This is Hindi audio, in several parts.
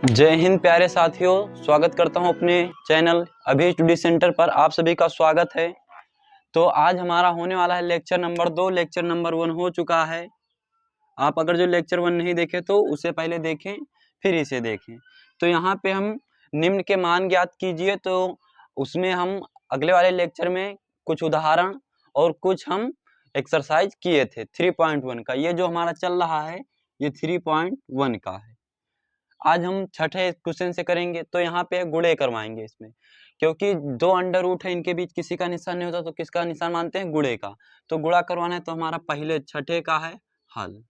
जय हिंद प्यारे साथियों, स्वागत करता हूं अपने चैनल अभी स्टडी सेंटर पर। आप सभी का स्वागत है। तो आज हमारा होने वाला है लेक्चर नंबर 2। लेक्चर नंबर 1 हो चुका है। आप अगर जो लेक्चर 1 नहीं देखे तो उसे पहले देखें फिर इसे देखें। तो यहाँ पे हम निम्न के मान ज्ञात कीजिए, तो उसमें हम अगले वाले लेक्चर में कुछ उदाहरण और कुछ हम एक्सरसाइज किए थे 3.1 का। ये जो हमारा चल रहा है ये 3.1 का है। आज हम छठे क्वेश्चन से करेंगे। तो यहाँ पे गुणे करवाएंगे इसमें, क्योंकि दो अंडर रूट है, इनके बीच किसी का निशान नहीं होता तो किसका निशान मानते हैं? गुणे का। तो गुणा करवाना है, तो हमारा पहले छठे का है हल।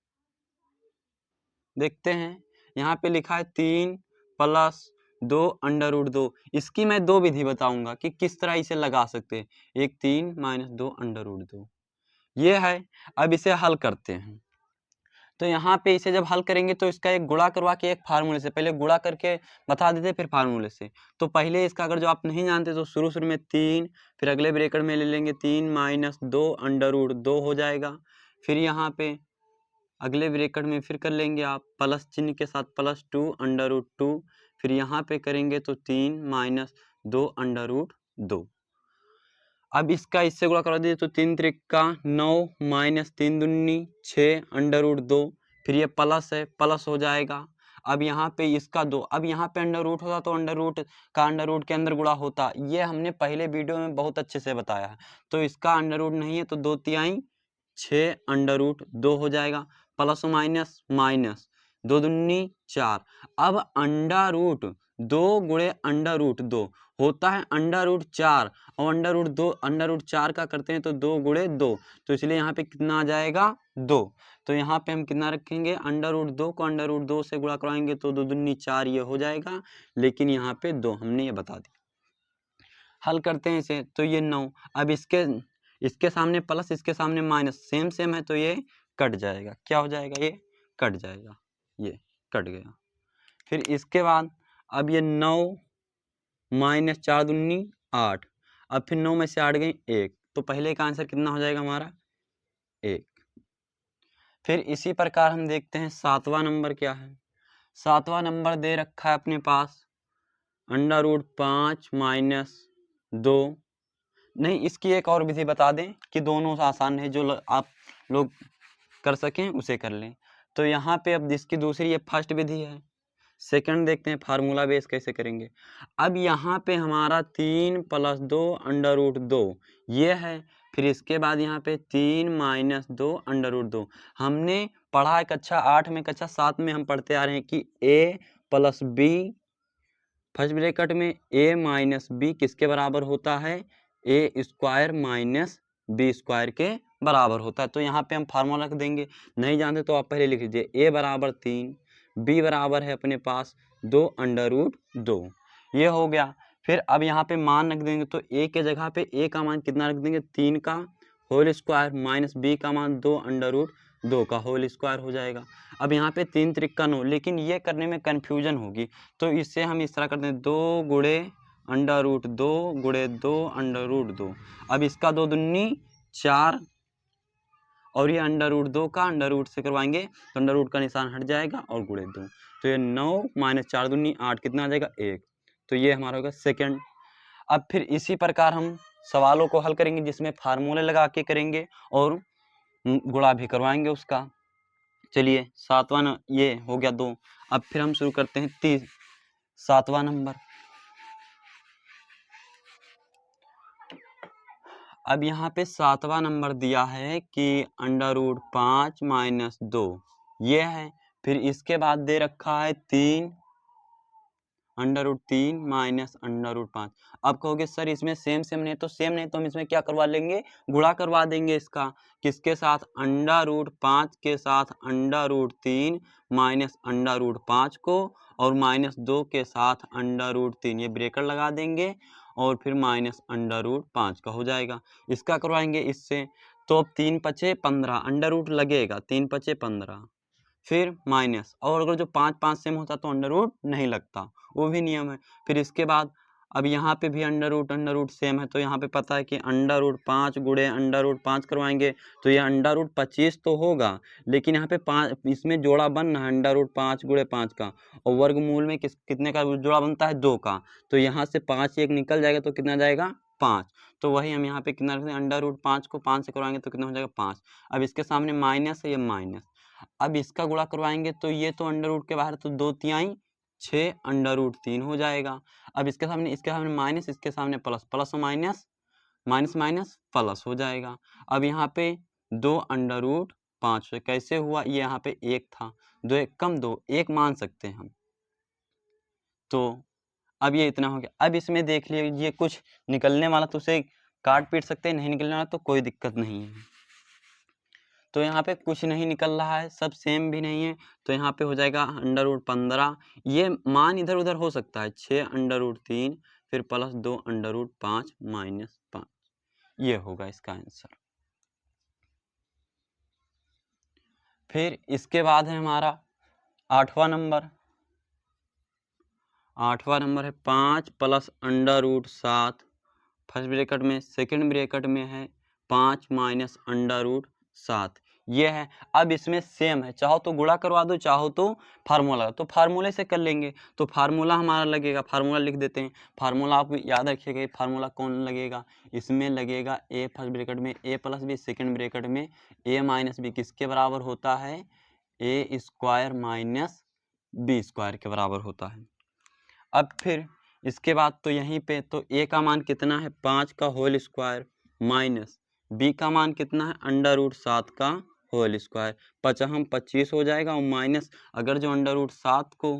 देखते हैं, यहाँ पे लिखा है 3 + 2 अंडर रूट 2। इसकी मैं दो विधि बताऊंगा कि किस तरह इसे लगा सकते हैं। एक 3 - 2 अंडर रूट 2 ये है। अब इसे हल करते हैं। तो यहाँ पे इसे जब हल करेंगे तो इसका एक गुणा करवा के एक फार्मूले से, पहले गुणा करके बता देते फिर फार्मूले से। तो पहले इसका अगर जो आप नहीं जानते तो शुरू में 3, फिर अगले ब्रैकेट में ले लेंगे 3 - 2 अंडर रूट 2 हो जाएगा। फिर यहाँ पे अगले ब्रैकेट में फिर कर लेंगे आप प्लस चिन्ह के साथ +2 अंडर रूट 2। फिर यहाँ पे करेंगे तो 3 - 2 अंडर रूट 2। अब इसका इससे गुणा करा दीजिए तो 3 त्रिका 9 - 3 दूनी 6 अंडर रूट 2। फिर ये प्लस है, प्लस हो जाएगा। अब यहाँ पे इसका 2, अब यहाँ पे अंडर रूट होता तो अंडर रूट का अंडर रूट के अंदर गुणा होता। ये हमने पहले वीडियो में बहुत अच्छे से बताया है। तो इसका अंडर रूट नहीं है तो 2 तिहाई 6 अंडर रूट 2 हो जाएगा। प्लस माइनस माइनस 2 दूनी 4। अब अंडर रूट 2 गुणे अंडर रूट 2 होता है अंडर रूट 4, और अंडर रूट 2 अंडर रूट 4 का करते हैं तो 2 गुणे 2। तो इसलिए यहाँ पे कितना आ जाएगा 2। तो यहाँ पे हम कितना रखेंगे? अंडर रूट 2 को अंडर रूट 2 से गुणा कराएंगे तो 2 दूनी 4 ये हो जाएगा। लेकिन यहाँ पे 2 हमने ये बता दिया। हल करते हैं इसे, तो ये 9। अब इसके सामने प्लस, इसके सामने माइनस, सेम सेम है तो ये कट जाएगा। क्या हो जाएगा? ये कट जाएगा। ये कट गया। फिर इसके बाद अब ये 9 - 4 दूनी 8। अब फिर 9 में से 8 गई 1, तो पहले का आंसर कितना हो जाएगा हमारा? 1। फिर इसी प्रकार हम देखते हैं 7वां नंबर क्या है। 7वां नंबर दे रखा है अपने पास अंडर रूट 5 - 2। नहीं, इसकी एक और विधि बता दें कि दोनों आसान है, जो आप लोग कर सकें उसे कर लें। तो यहाँ पे अब जिसकी दूसरी ये फर्स्ट विधि है। सेकंड देखते हैं फार्मूला बेस कैसे करेंगे। अब यहाँ पे हमारा 3 + 2 अंडर रूट 2 ये है। फिर इसके बाद यहाँ पे 3 - 2 अंडर रूट 2। हमने पढ़ा है कक्षा 8 में, कक्षा 7 में हम पढ़ते आ रहे हैं कि a + b फर्स्ट ब्रैकेट में a - b किसके बराबर होता है? a² - b² के बराबर होता है। तो यहाँ पे हम फार्मूला रख देंगे। नहीं जानते तो आप पहले लिख लीजिए। a बराबर 3, b बराबर है अपने पास 2 अंडर रूट 2। ये हो गया। फिर अब यहाँ पे मान रख देंगे, तो a के जगह पे a का मान कितना रख देंगे? 3 का होल स्क्वायर माइनस b का मान 2 अंडर रूट 2 का होल स्क्वायर हो जाएगा। अब यहाँ पे 3 त्रिका 9, लेकिन ये करने में कन्फ्यूजन होगी, तो इससे हम इस तरह करते हैं 2 गुणे अंडर रूट 2 गुणे 2 अंडर रूट 2। अब इसका 2 दूनी 4, और ये अंडर रूट 2 का अंडर रूट से करवाएंगे तो अंडर रूट का निशान हट जाएगा और गुणे 2। तो ये 9 - 4 दूनी 8 कितना आ जाएगा? 1। तो ये हमारा होगा सेकंड। अब फिर इसी प्रकार हम सवालों को हल करेंगे जिसमें फार्मूले लगा के करेंगे और गुणा भी करवाएंगे उसका। चलिए 7वां ये हो गया 2। अब फिर हम शुरू करते हैं 7वां नंबर। अब यहाँ पे 7वां नंबर दिया है कि अंडर रूट 5 - 2 ये है। फिर इसके बाद दे रखा है 3 under root 3 minus under root 5। अब कहोगे सर इसमें सेम सेम नहीं, तो सेम नहीं तो हम इसमें क्या करवा लेंगे? गुणा करवा देंगे इसका। किसके साथ? अंडर रूट 5 के साथ under root 3 minus under root 5 को, और -2 के साथ अंडर रूट 3, ये ब्रेकर लगा देंगे, और फिर माइनस अंडर रूट 5 का हो जाएगा। इसका करवाएंगे इससे, तो अब 3 × 5 = 15 अंडर रूट लगेगा, 3 × 5 = 15, फिर माइनस, और अगर जो 5 सेम होता तो अंडर रूट नहीं लगता, वो भी नियम है। फिर इसके बाद अब यहाँ पे भी अंडर रूट सेम है, तो यहाँ पे पता है कि अंडर रूट 5 गुणे अंडर रूट 5 करवाएंगे तो ये अंडर रूट 25 तो होगा, लेकिन यहाँ पे 5 इसमें जोड़ा बन रहा है अंडर रूट 5 गुणे 5 का, और वर्गमूल में कितने का जोड़ा बनता है 2 का, तो यहाँ से 5 एक निकल जाएगा तो कितना जाएगा 5। तो वही हम यहाँ पे कितना रखते हैं, अंडर रूट 5 को 5 से करवाएंगे तो कितना हो जाएगा 5। अब इसके सामने माइनस है, ये माइनस। अब इसका गुणा करवाएंगे तो ये तो अंडर रूट के बाहर, तो 2 तिहाई 6 अंडर रूट 3 हो जाएगा। अब इसके सामने माइनस, इसके सामने प्लस, प्लस और माइनस, माइनस माइनस प्लस हो जाएगा। अब यहाँ पे 2 अंडर रूट 5 कैसे हुआ, ये यहाँ पे 1 था, 2 1 कम 2 1 मान सकते हैं हम, तो अब ये इतना हो गया। अब इसमें देख लीजिए कुछ निकलने वाला तो उसे काट पीट सकते हैं, नहीं निकलने वाला तो कोई दिक्कत नहीं है। तो यहाँ पे कुछ नहीं निकल रहा है, सब सेम भी नहीं है, तो यहाँ पे हो जाएगा अंडर रूट 15। ये मान इधर उधर हो सकता है, 6 अंडर रूट 3 फिर प्लस 2 अंडर रूट 5 माइनस 5, ये होगा इसका आंसर। फिर इसके बाद है हमारा 8वां नंबर। 8वां नंबर है 5 plus under root 7 first bracket में, सेकंड ब्रैकेट में है 5 माइनस अंडर रूट 7, ये है। अब इसमें सेम है, चाहो तो गुणा करवा दो, चाहो तो फार्मूला, तो फार्मूले से कर लेंगे। तो फार्मूला हमारा लगेगा, फार्मूला लिख देते हैं। फार्मूला आप याद रखिएगा, फार्मूला कौन लगेगा, इसमें लगेगा ए फर्स्ट ब्रैकेट में ए प्लस बी सेकेंड ब्रैकेट में ए माइनस बी किसके बराबर होता है, ए स्क्वायर माइनस बी स्क्वायर के बराबर होता है। अब फिर इसके बाद तो यहीं पे तो ए का मान कितना है 5 का होल स्क्वायर माइनस बी का मान कितना है अंडर रूट 7 का होल स्क्वायर, 55 25 हो जाएगा, और माइनस अगर जो अंडर रूट 7 को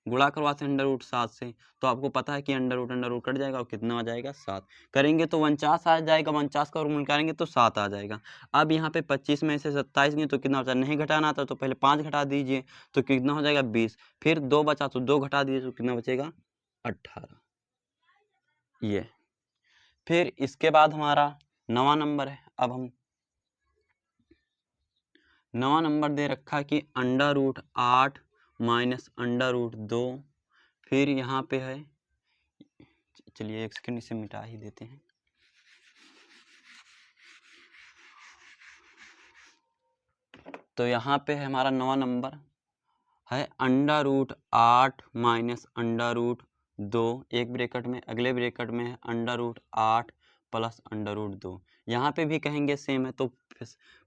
गुणा करवाते हैं अंडर रूट 7 से तो आपको पता है कि अंडर रूट कट जाएगा और कितना आ जाएगा 7, करेंगे तो 49 आ जाएगा, 49 का वर्गमूल करेंगे तो 7 आ जाएगा। अब यहाँ पे 25 में से 27 गए तो कितना बचा, नहीं घटाना आता तो पहले 5 घटा दीजिए तो कितना हो जाएगा 20, फिर 2 बचा तो 2 घटा दीजिए तो कितना बचेगा 18, ये। फिर इसके बाद हमारा 9वां नंबर है। अब हम 9वां नंबर दे रखा है कि under root 8 minus under root 2, फिर यहाँ पे है, चलिए एक सेकंड इसे मिटा ही देते हैं। तो यहाँ पे है हमारा 9वां नंबर है under root 8 minus under root 2, एक ब्रैकेट में, अगले ब्रैकेट में है under root 8 plus under root 2। यहाँ पे भी कहेंगे सेम है तो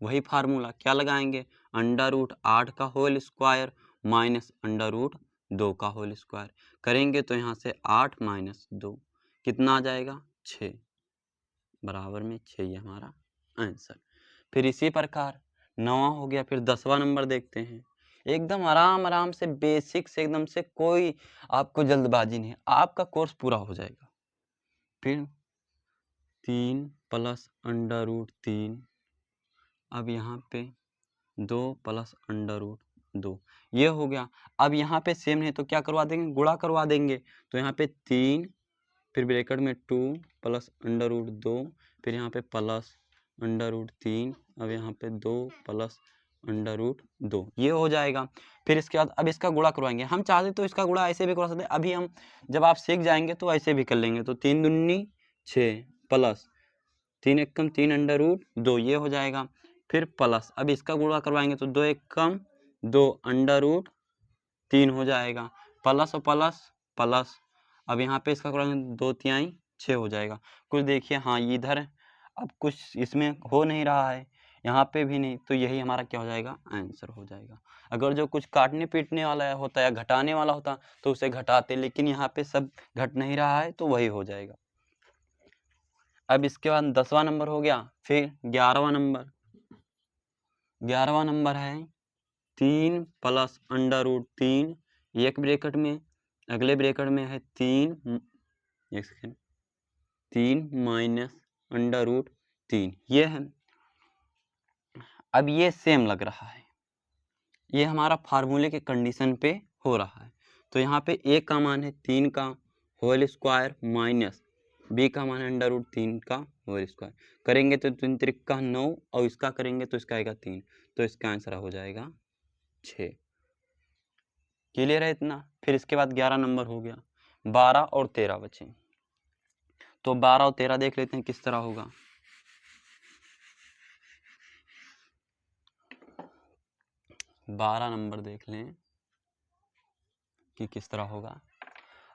वही फार्मूला क्या लगाएंगे, अंडर रूट 8 का whole square minus under root 2 का होल स्क्वायर, करेंगे तो यहाँ से 8 माइनस 2 कितना आ जाएगा 6, बराबर में 6, ये हमारा आंसर। फिर इसी प्रकार 9वां हो गया। फिर 10वां नंबर देखते हैं, एकदम आराम आराम से बेसिक से, एकदम से कोई आपको जल्दबाजी नहीं है, आपका कोर्स पूरा हो जाएगा। फिर 3 प्लस अंडर रूट 3, अब यहाँ पे 2 प्लस अंडर रूट 2, ये हो गया। अब यहाँ पे सेम नहीं तो क्या करवा देंगे, गुणा करवा देंगे, तो यहाँ पे 3 फिर ब्रैकेट में 2 प्लस अंडर रूट 2, फिर यहाँ पे प्लस अंडर रूट 3, अब यहाँ पे 2 प्लस अंडर रूट 2, ये हो जाएगा। फिर इसके बाद अब इसका गुणा करवाएंगे, हम चाहते तो इसका गुणा ऐसे भी करवा सकते हैं, अभी हम जब आप सीख जाएंगे तो ऐसे भी कर लेंगे। तो 3 दूनी 6 प्लस 3 एकम 3 अंडर रूट 2, ये हो जाएगा। फिर प्लस अब इसका गुणा करवाएंगे तो 2 एकम 2 अंडर रूट 3 हो जाएगा, प्लस और प्लस प्लस, अब यहाँ पे इसका करेंगे 2 तिहाई 6 हो जाएगा। कुछ देखिए हाँ इधर अब कुछ इसमें हो नहीं रहा है, यहाँ पे भी नहीं, तो यही हमारा क्या हो जाएगा आंसर हो जाएगा। अगर जो कुछ काटने पीटने वाला होता या घटाने वाला होता तो उसे घटाते, लेकिन यहाँ पे सब घट नहीं रहा है तो वही हो जाएगा। अब इसके बाद 10वां नंबर हो गया। फिर 11वां नंबर, 11वां नंबर है 3 प्लस अंडर रूट 3, एक ब्रैकेट में, अगले ब्रैकेट में है 3, एक सेकेंड, 3 माइनस अंडर रूट 3, ये है। अब ये सेम लग रहा है, ये हमारा फार्मूले के कंडीशन पे हो रहा है। तो यहाँ पे ए का मान है 3 का होल स्क्वायर माइनस बी का मान है अंडर रूट 3 का होल स्क्वायर, करेंगे तो 3 त्रिका 9 और इसका करेंगे तो इसका आएगा 3, तो इसका आंसर हो जाएगा 6। क्लियर है इतना। फिर इसके बाद 11 नंबर हो गया, 12 और 13 बचे। तो 12 और 13 देख लेते हैं किस तरह होगा। 12 नंबर देख लें कि किस तरह होगा।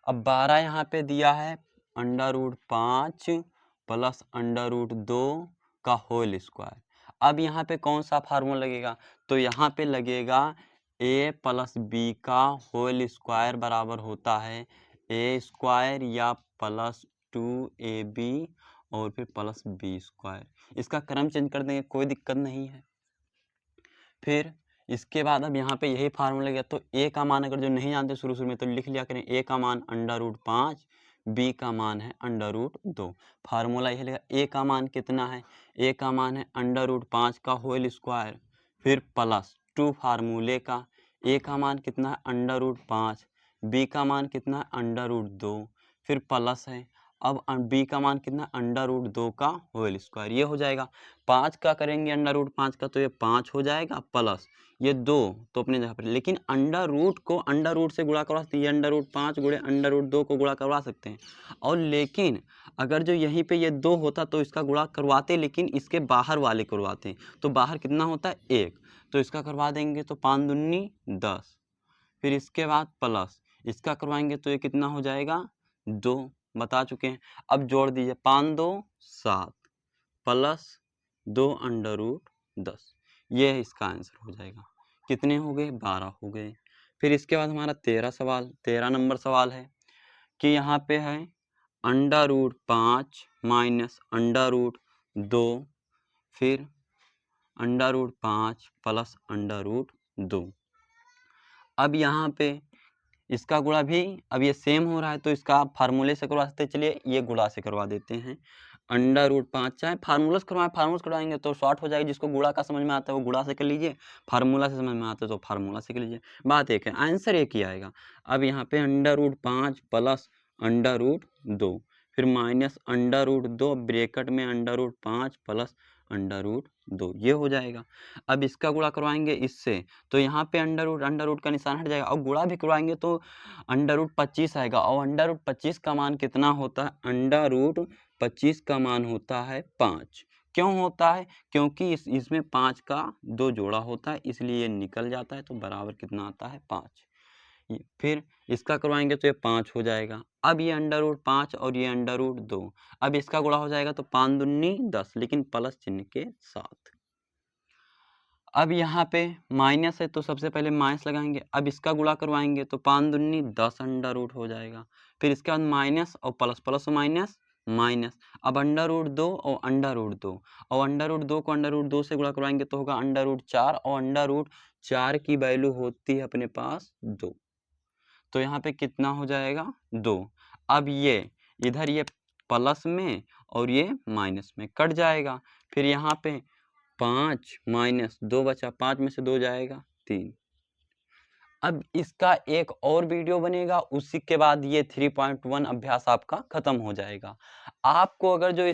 अब 12 यहाँ पे दिया है √5 प्लस √2 का होल स्क्वायर। अब यहाँ पे कौन सा फार्मूला लगेगा? तो यहाँ पे लगेगा a प्लस बी का होल स्क्वायर बराबर होता है a² या प्लस 2ab और फिर प्लस b²। इसका क्रम चेंज कर देंगे, कोई दिक्कत नहीं है। फिर इसके बाद अब यहाँ पे यही फार्मूला गया, तो a का मान अगर जो नहीं जानते शुरू में तो लिख लिया करें। a का मान √5, b का मान है √2। फार्मूला यही लेगा। a का मान कितना है? a का मान है √5 का होल स्क्वायर, फिर प्लस 2 फार्मूले का। a का मान कितना है? √5। b का मान कितना है? √2, फिर प्लस है। अब b का मान कितना? √2 का होल स्क्वायर। ये हो जाएगा। 5 का करेंगे √5 का तो ये 5 हो जाएगा, प्लस ये 2 तो अपने जगह पर। लेकिन अंडर रूट को अंडर रूट से गुणा करवा सकते हैं। ये √5 गुणे √2 को गुणा करवा सकते हैं। और लेकिन अगर जो यहीं पे ये 2 होता तो इसका गुणा करवाते, लेकिन इसके बाहर वाले करवाते। तो बाहर कितना होता है? 1। तो इसका करवा देंगे तो 5 दूनी 10, फिर इसके बाद प्लस इसका करवाएंगे तो ये कितना हो जाएगा? 2। बता चुके हैं। अब जोड़ दीजिए, 5 2 7 प्लस 2 √10। ये इसका आंसर हो जाएगा। कितने हो गए? 12 हो गए। फिर इसके बाद हमारा 13 नंबर सवाल है कि यहाँ पे है √5 माइनस √2 फिर √5 प्लस √2। अब यहाँ पे इसका गुणा भी अब ये सेम हो रहा है तो इसका आप फार्मूले से करवा सकते हैं। चलिए ये गुणा से करवा देते हैं। √5 चाहे फार्मूला करवाएंगे तो शॉर्ट हो जाएगी। जिसको गुणा का समझ में आता है वो गुणा से कर लीजिए, फार्मूला से समझ में आता है तो फार्मूला से कर लीजिए। बात एक है, आंसर एक ही आएगा। अब यहाँ पे √5 प्लस √2 फिर माइनस √2 ब्रैकेट में √5 प्लस √2, ये हो जाएगा। अब इसका गुणा करवाएंगे इससे तो यहाँ पे अंडर रूट का निशान हट जाएगा और गुणा भी करवाएंगे तो √25 आएगा। और √25 का मान कितना होता है? √25 का मान होता है 5। क्यों होता है? क्योंकि इसमें 5 का 2 जोड़ा होता है, इसलिए ये निकल जाता है। तो बराबर कितना आता है? 5। फिर इसका करवाएंगे तो ये 5 हो जाएगा। अब ये √5 और ये √2, अब इसका गुणा हो जाएगा तो 5 दूनी 10, लेकिन प्लस चिन्ह के साथ। अब यहाँ पे माइनस है तो सबसे पहले माइनस लगाएंगे। अब इसका गुणा करवाएंगे तो 5 दूनी 10 अंडर रूट हो जाएगा। फिर इसके बाद माइनस और प्लस, प्लस और माइनस माइनस। अब √2 और √2 और √2 को √2 से गुणा करवाएंगे तो होगा √4 और √4 की वैल्यू होती है अपने पास 2। तो यहाँ पे कितना हो जाएगा? 2। अब ये इधर ये प्लस में और ये माइनस में कट जाएगा। फिर यहाँ पे 5 माइनस 2 बचा, 5 में से 2 जाएगा 3। अब इसका एक और वीडियो बनेगा, उसी के बाद ये 3.1 अभ्यास आपका खत्म हो जाएगा। आपको अगर जो